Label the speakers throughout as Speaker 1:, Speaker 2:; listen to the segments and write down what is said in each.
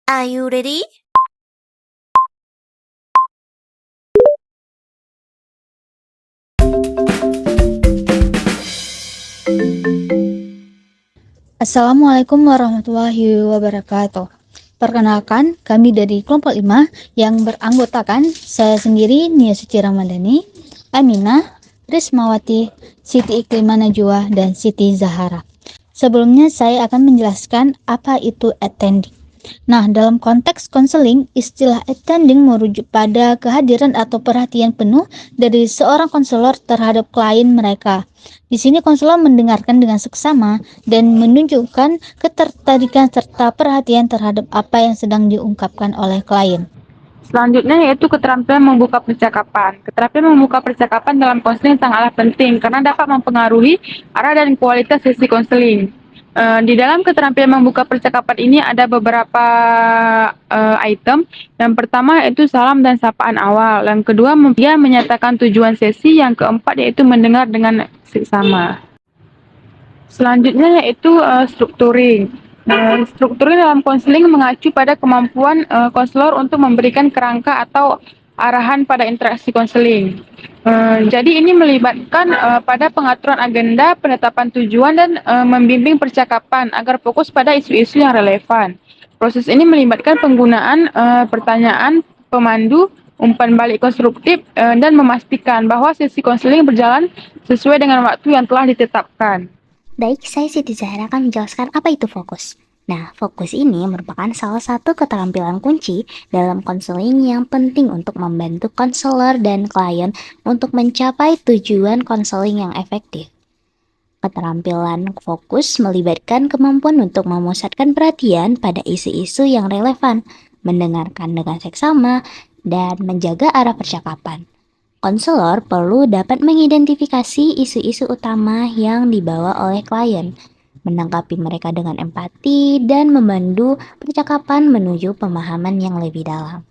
Speaker 1: Are you ready?
Speaker 2: Assalamualaikum warahmatullahi wabarakatuh. Perkenalkan, kami dari kelompok 5 yang beranggotakan saya sendiri, Nia Suci Ramadhani, Aminah, Rismawati, Siti Iklimah Najwa, dan Siti Zahara. Sebelumnya saya akan menjelaskan apa itu attending. Nah, dalam konteks konseling, istilah attending merujuk pada kehadiran atau perhatian penuh dari seorang konselor terhadap klien mereka. Di sini konselor mendengarkan dengan seksama dan menunjukkan ketertarikan serta perhatian terhadap apa yang sedang diungkapkan oleh klien.
Speaker 3: Selanjutnya yaitu keterampilan membuka percakapan. Keterampilan membuka percakapan dalam konseling sangatlah penting karena dapat mempengaruhi arah dan kualitas sesi konseling. Di dalam keterampilan membuka percakapan ini ada beberapa item. Yang pertama yaitu salam dan sapaan awal. Yang kedua, dia menyatakan tujuan sesi. Yang keempat yaitu mendengar dengan seksama. Selanjutnya yaitu strukturing. Strukturing dalam konseling mengacu pada kemampuan konselor untuk memberikan kerangka atau arahan pada interaksi konseling. Jadi ini melibatkan pada pengaturan agenda, penetapan tujuan, dan membimbing percakapan agar fokus pada isu-isu yang relevan. Proses ini melibatkan penggunaan pertanyaan, pemandu, umpan balik konstruktif, dan memastikan bahwa sesi konseling berjalan sesuai dengan waktu yang telah ditetapkan.
Speaker 4: Baik, saya Siti Zahra akan menjelaskan apa itu fokus. Nah, fokus ini merupakan salah satu keterampilan kunci dalam konseling yang penting untuk membantu konselor dan klien untuk mencapai tujuan konseling yang efektif. Keterampilan fokus melibatkan kemampuan untuk memusatkan perhatian pada isu-isu yang relevan, mendengarkan dengan seksama, dan menjaga arah percakapan. Konselor perlu dapat mengidentifikasi isu-isu utama yang dibawa oleh klien, menanggapi mereka dengan empati, dan memandu percakapan menuju pemahaman yang lebih dalam.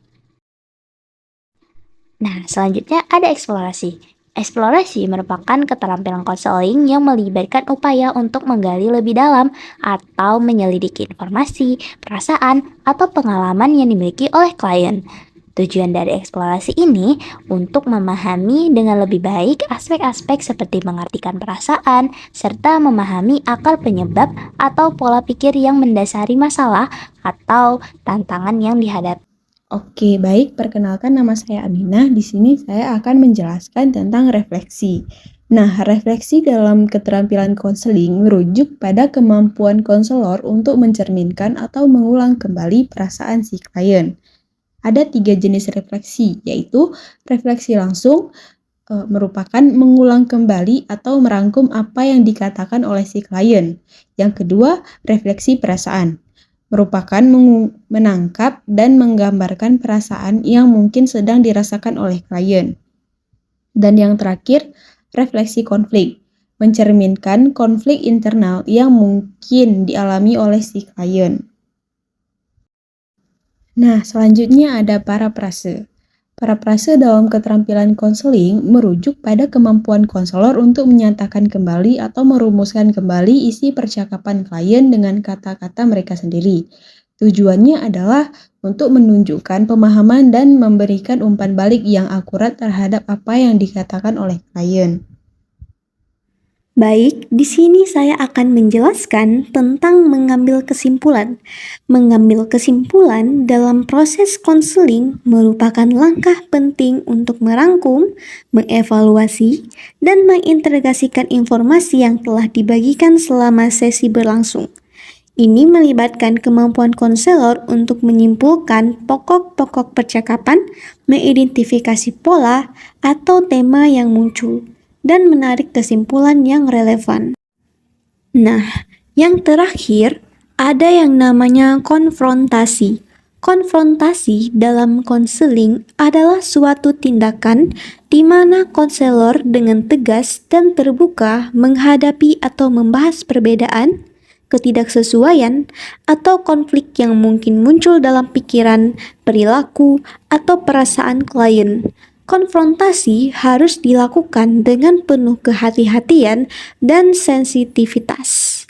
Speaker 4: Nah, selanjutnya ada eksplorasi. Eksplorasi merupakan keterampilan konseling yang melibatkan upaya untuk menggali lebih dalam atau menyelidiki informasi, perasaan, atau pengalaman yang dimiliki oleh klien. Tujuan dari eksplorasi ini untuk memahami dengan lebih baik aspek-aspek seperti mengartikan perasaan, serta memahami akar penyebab atau pola pikir yang mendasari masalah atau tantangan yang dihadapi.
Speaker 5: Oke, baik. Perkenalkan, nama saya Aminah. Di sini saya akan menjelaskan tentang refleksi. Nah, refleksi dalam keterampilan konseling merujuk pada kemampuan konselor untuk mencerminkan atau mengulang kembali perasaan si klien. Ada 3 jenis refleksi, yaitu refleksi langsung, merupakan mengulang kembali atau merangkum apa yang dikatakan oleh si klien. Yang kedua, refleksi perasaan, merupakan menangkap dan menggambarkan perasaan yang mungkin sedang dirasakan oleh klien. Dan yang terakhir, refleksi konflik, mencerminkan konflik internal yang mungkin dialami oleh si klien. Nah, selanjutnya ada parafrase. Parafrase dalam keterampilan konseling merujuk pada kemampuan konselor untuk menyatakan kembali atau merumuskan kembali isi percakapan klien dengan kata-kata mereka sendiri. Tujuannya adalah untuk menunjukkan pemahaman dan memberikan umpan balik yang akurat terhadap apa yang dikatakan oleh klien.
Speaker 6: Baik, di sini saya akan menjelaskan tentang mengambil kesimpulan. Mengambil kesimpulan dalam proses konseling merupakan langkah penting untuk merangkum, mengevaluasi, dan mengintegrasikan informasi yang telah dibagikan selama sesi berlangsung. Ini melibatkan kemampuan konselor untuk menyimpulkan pokok-pokok percakapan, mengidentifikasi pola atau tema yang muncul, dan menarik kesimpulan yang relevan. Nah, yang terakhir ada yang namanya konfrontasi. Konfrontasi dalam konseling adalah suatu tindakan di mana konselor dengan tegas dan terbuka menghadapi atau membahas perbedaan, ketidaksesuaian, atau konflik yang mungkin muncul dalam pikiran, perilaku, atau perasaan klien. Konfrontasi harus dilakukan dengan penuh kehati-hatian dan sensitivitas.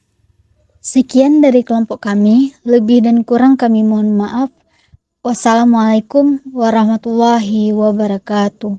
Speaker 2: Sekian dari kelompok kami, lebih dan kurang kami mohon maaf. Wassalamualaikum warahmatullahi wabarakatuh.